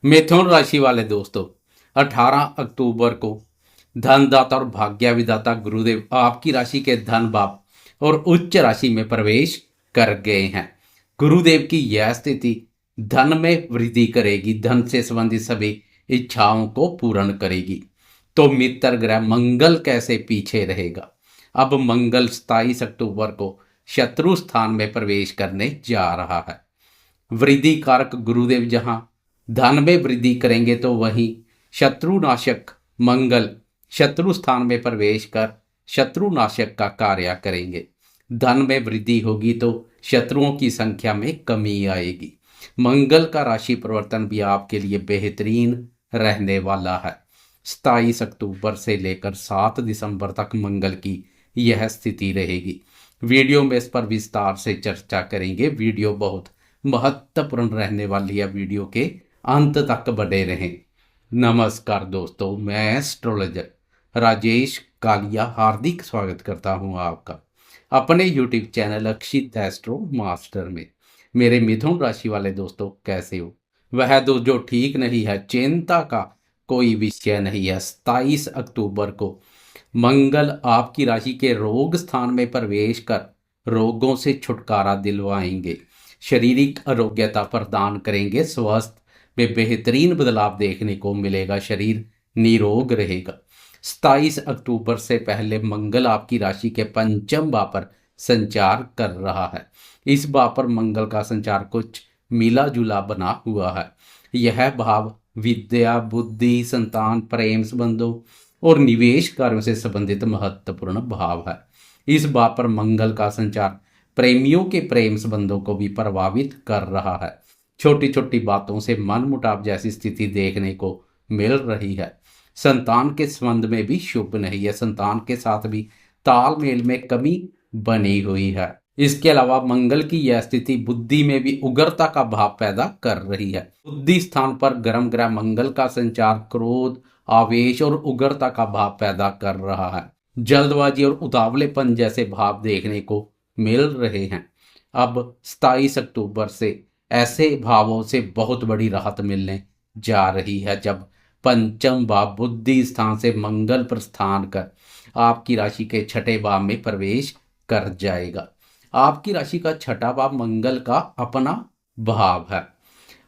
मिथुन राशि वाले दोस्तों, 18 अक्टूबर को धनदाता और भाग्य विधाता गुरुदेव आपकी राशि के धन भाव और उच्च राशि में प्रवेश कर गए हैं। गुरुदेव की यह स्थिति धन में वृद्धि करेगी, धन से संबंधित सभी इच्छाओं को पूर्ण करेगी। तो मित्र ग्रह मंगल कैसे पीछे रहेगा? अब मंगल 27 अक्टूबर को शत्रु स्थान में प्रवेश करने जा रहा है। वृद्धि कारक गुरुदेव जहां धन में वृद्धि करेंगे तो वहीं शत्रुनाशक मंगल शत्रु स्थान में प्रवेश कर शत्रुनाशक का कार्य करेंगे। धन में वृद्धि होगी तो शत्रुओं की संख्या में कमी आएगी। मंगल का राशि परिवर्तन भी आपके लिए बेहतरीन रहने वाला है। 27 अक्टूबर से लेकर 7 दिसंबर तक मंगल की यह स्थिति रहेगी। वीडियो में इस पर विस्तार से चर्चा करेंगे। वीडियो बहुत महत्वपूर्ण रहने वाली है, वीडियो के अंत तक बने रहें। नमस्कार दोस्तों, मैं एस्ट्रोलॉजर राजेश कालिया हार्दिक स्वागत करता हूं आपका अपने यूट्यूब चैनल अक्षित एस्ट्रो मास्टर में। मेरे मिथुन राशि वाले दोस्तों, कैसे हो? वह तो जो ठीक नहीं है, चिंता का कोई विषय नहीं है। 27 अक्टूबर को मंगल आपकी राशि के रोग स्थान में प्रवेश कर रोगों से छुटकारा दिलवाएंगे, शारीरिक आरोग्यता प्रदान करेंगे, स्वास्थ्य में बेहतरीन बदलाव देखने को मिलेगा, शरीर निरोग रहेगा। 27 अक्टूबर से पहले मंगल आपकी राशि के पंचम भाव पर संचार कर रहा है। इस भाव पर मंगल का संचार कुछ मिला जुला बना हुआ है। यह भाव विद्या, बुद्धि, संतान, प्रेम संबंधों और निवेश कार्यों से संबंधित महत्वपूर्ण भाव है। इस भाव पर मंगल का संचार प्रेमियों के प्रेम संबंधों को भी प्रभावित कर रहा है। छोटी छोटी बातों से मनमुटाव जैसी स्थिति देखने को मिल रही है। संतान के संबंध में भी शुभ नहीं है। संतान के साथ भी तालमेल में कमी बनी हुई है। इसके अलावा मंगल की यह स्थिति बुद्धि में भी उग्रता का भाव पैदा कर रही है। बुद्धि स्थान पर गर्म ग्रह मंगल का संचार क्रोध, आवेश और उग्रता का भाव पैदा कर रहा है। जल्दबाजी और उतावलेपन जैसे भाव देखने को मिल रहे हैं। अब 27 अक्टूबर से ऐसे भावों से बहुत बड़ी राहत मिलने जा रही है, जब पंचम भाव बुद्धि स्थान से मंगल प्रस्थान कर आपकी राशि के छठे भाव में प्रवेश कर जाएगा। आपकी राशि का छठा भाव मंगल का अपना भाव है।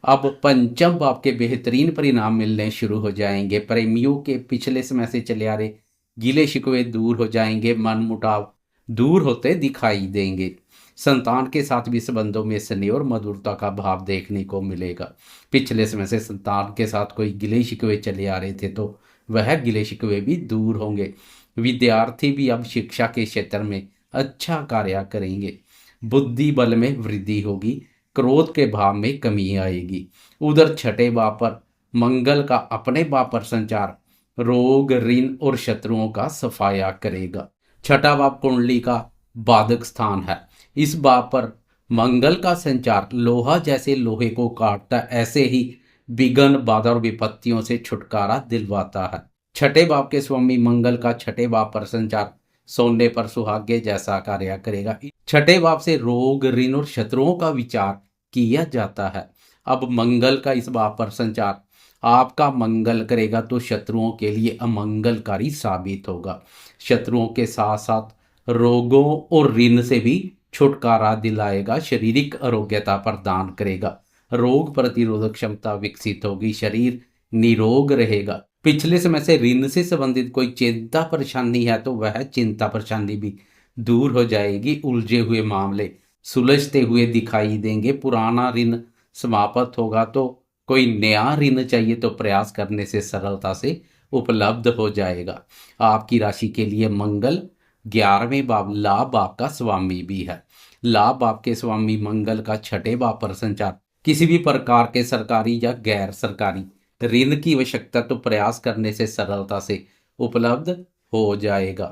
अब पंचम भाव के बेहतरीन परिणाम मिलने शुरू हो जाएंगे। प्रेमियों के पिछले समय से चले आ रहे गिले शिकवे दूर हो जाएंगे, मन मुटाव दूर होते दिखाई देंगे। संतान के साथ भी संबंधों में स्नेह और मधुरता का भाव देखने को मिलेगा। पिछले समय से संतान के साथ कोई गिले शिकवे चले आ रहे थे तो वह गिले शिकवे भी दूर होंगे। विद्यार्थी भी अब शिक्षा के क्षेत्र में अच्छा कार्य करेंगे। बुद्धि बल में वृद्धि होगी, क्रोध के भाव में कमी आएगी। उधर छठे भाव पर मंगल का अपने भाव पर संचार रोग, ऋण और शत्रुओं का सफाया करेगा। छठा भाव कुंडली का बाधक स्थान है। इस भाव पर मंगल का संचार लोहा जैसे लोहे को काटता, ऐसे ही विघ्न, बाधा और विपत्तियों से छुटकारा दिलवाता है। छठे भाव के स्वामी मंगल का छठे भाव पर संचार सोने पर सुहागे जैसा कार्य करेगा। छठे भाव से रोग, ऋण और शत्रुओं का विचार किया जाता है। अब मंगल का इस भाव पर संचार आपका मंगल करेगा तो शत्रुओं के लिए अमंगलकारी साबित होगा। शत्रुओं के साथ साथ रोगों और ऋण से भी छुटकारा दिलाएगा, शारीरिक आरोग्यता प्रदान करेगा, रोग प्रतिरोधक क्षमता विकसित होगी, शरीर निरोग रहेगा। पिछले समय से ऋण से संबंधित कोई चिंता परेशानी है तो वह चिंता परेशानी भी दूर हो जाएगी। उलझे हुए मामले सुलझते हुए दिखाई देंगे। पुराना ऋण समाप्त होगा तो कोई नया ऋण चाहिए तो प्रयास करने से सरलता से उपलब्ध हो जाएगा। आपकी राशि के लिए मंगल 11वें भाव लाभ भाव का स्वामी भी है। लाभ भाव के स्वामी मंगल का छठे भाव पर संचार किसी भी प्रकार के सरकारी या गैर सरकारी ऋण की आवश्यकता तो प्रयास करने से सरलता से उपलब्ध हो जाएगा।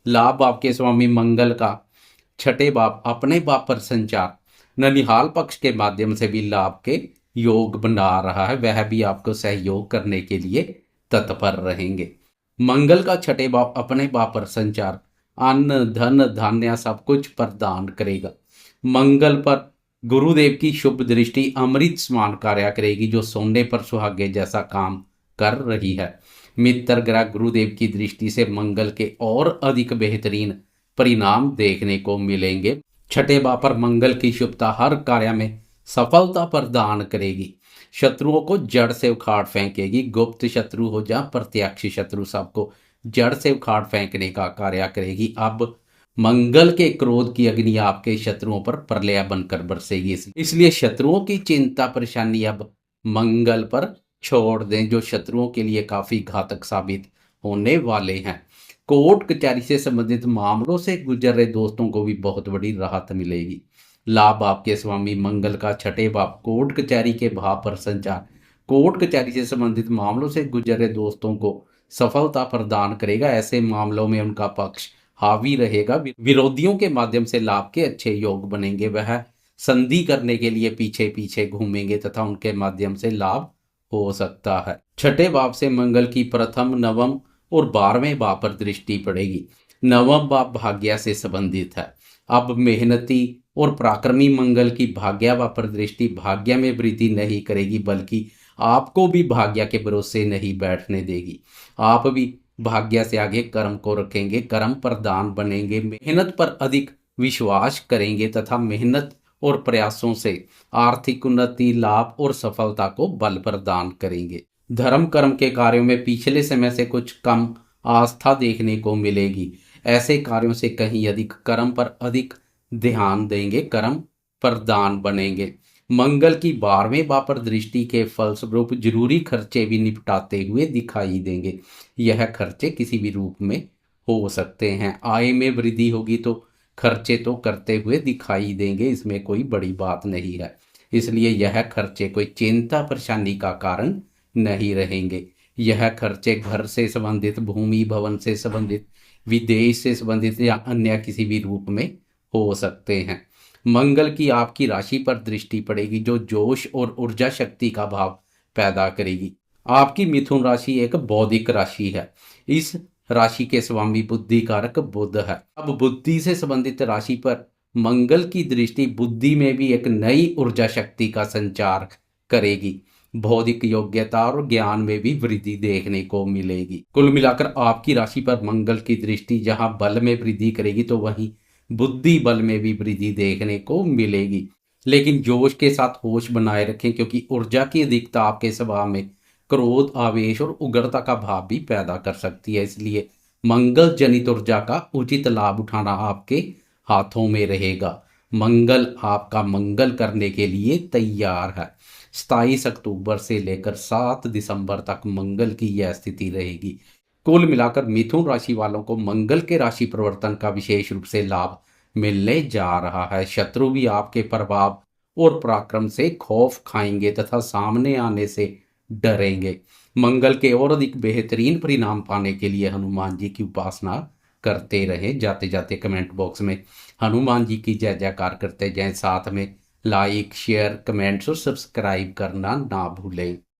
लाभ भाव के स्वामी मंगल का छठे भाव अपने भाव पर संचार ननिहाल पक्ष के माध्यम से भी लाभ के योग बना रहा है। वह भी आपको सहयोग करने के लिए तत्पर रहेंगे। मंगल का छठे भाव अपने भाव पर संचार अन्न, धन, धान्य सब कुछ प्रदान करेगा। मंगल पर गुरुदेव की शुभ दृष्टि अमृत समान कार्य करेगी, जो सोने पर सुहागे जैसा काम कर रही है। मित्र ग्रह गुरुदेव की दृष्टि से मंगल के और अधिक बेहतरीन परिणाम देखने को मिलेंगे। छठे भाव पर मंगल की शुभता हर कार्य में सफलता प्रदान करेगी, शत्रुओं को जड़ से उखाड़ फेंकेगी। गुप्त शत्रु हो जा प्रत्यक्ष शत्रु, सबको जड़ से उखाड़ फेंकने का कार्य करेगी। अब मंगल के क्रोध की अग्नि आपके शत्रुओं पर प्रलय बनकर बरसेगी, इसलिए शत्रुओं की चिंता परेशानी अब मंगल पर छोड़ दें, जो शत्रुओं के लिए काफी घातक साबित होने वाले हैं। कोर्ट कचहरी से संबंधित मामलों से गुजर रहे दोस्तों को भी बहुत बड़ी राहत मिलेगी। लाभ आपके स्वामी मंगल का छठे भाव कोर्ट कचहरी के भाव पर संचार कोर्ट कचहरी से संबंधित मामलों से गुजर रहे दोस्तों को सफलता प्रदान करेगा। ऐसे मामलों में उनका पक्ष हावी रहेगा। विरोधियों के माध्यम से लाभ के अच्छे योग बनेंगे। वह संधि करने के लिए पीछे पीछे घूमेंगे तथा उनके माध्यम से लाभ हो सकता है। छठे भाव से मंगल की प्रथम, नवम और 12वें भाव पर दृष्टि पड़ेगी। नवम भाव भाग्य से संबंधित है। अब मेहनती और पराक्रमी मंगल की भाग्य भाव पर दृष्टि भाग्य में वृद्धि नहीं करेगी, बल्कि आपको भी भाग्य के भरोसे नहीं बैठने देगी। आप भी भाग्य से आगे कर्म को रखेंगे, कर्म प्रधान बनेंगे, मेहनत पर अधिक विश्वास करेंगे तथा मेहनत और प्रयासों से आर्थिक उन्नति, लाभ और सफलता को बल प्रदान करेंगे। धर्म कर्म के कार्यों में पिछले समय से कुछ कम आस्था देखने को मिलेगी। ऐसे कार्यों से कहीं अधिक कर्म पर अधिक ध्यान देंगे, कर्म प्रधान बनेंगे। मंगल की 12वें भाव पर दृष्टि के फलस्वरूप जरूरी खर्चे भी निपटाते हुए दिखाई देंगे। यह खर्चे किसी भी रूप में हो सकते हैं। आय में वृद्धि होगी तो खर्चे तो करते हुए दिखाई देंगे, इसमें कोई बड़ी बात नहीं है। इसलिए यह खर्चे कोई चिंता परेशानी का कारण नहीं रहेंगे। यह खर्चे घर से संबंधित, भूमि भवन से संबंधित, विदेश से संबंधित या अन्य किसी भी रूप में हो सकते हैं। मंगल की आपकी राशि पर दृष्टि पड़ेगी, जो जोश और ऊर्जा शक्ति का भाव पैदा करेगी। आपकी मिथुन राशि एक बौद्धिक राशि है। इस राशि के स्वामी बुद्धि कारक बुध है। अब बुद्धि से संबंधित राशि पर मंगल की दृष्टि बुद्धि में भी एक नई ऊर्जा शक्ति का संचार करेगी। बौद्धिक योग्यता और ज्ञान में भी वृद्धि देखने को मिलेगी। कुल मिलाकर आपकी राशि पर मंगल की दृष्टि जहां बल में वृद्धि करेगी, तो वहीं बुद्धि बल में भी वृद्धि देखने को मिलेगी। लेकिन जोश के साथ होश बनाए रखें, क्योंकि ऊर्जा की अधिकता आपके स्वभाव में क्रोध, आवेश और उग्रता का भाव भी पैदा कर सकती है। इसलिए मंगल जनित ऊर्जा का उचित लाभ उठाना आपके हाथों में रहेगा। मंगल आपका मंगल करने के लिए तैयार है। 27 अक्टूबर से लेकर 7 दिसंबर तक मंगल की यह स्थिति रहेगी। कुल मिलाकर मिथुन राशि वालों को मंगल के राशि परिवर्तन का विशेष रूप से लाभ मिलने जा रहा है। शत्रु भी आपके प्रभाव और पराक्रम से खौफ खाएंगे तथा सामने आने से डरेंगे। मंगल के और अधिक बेहतरीन परिणाम पाने के लिए हनुमान जी की उपासना करते रहें। जाते जाते कमेंट बॉक्स में हनुमान जी की जय जयकार करते जाएं। साथ में लाइक, शेयर, कमेंट्स और सब्सक्राइब करना ना भूलें।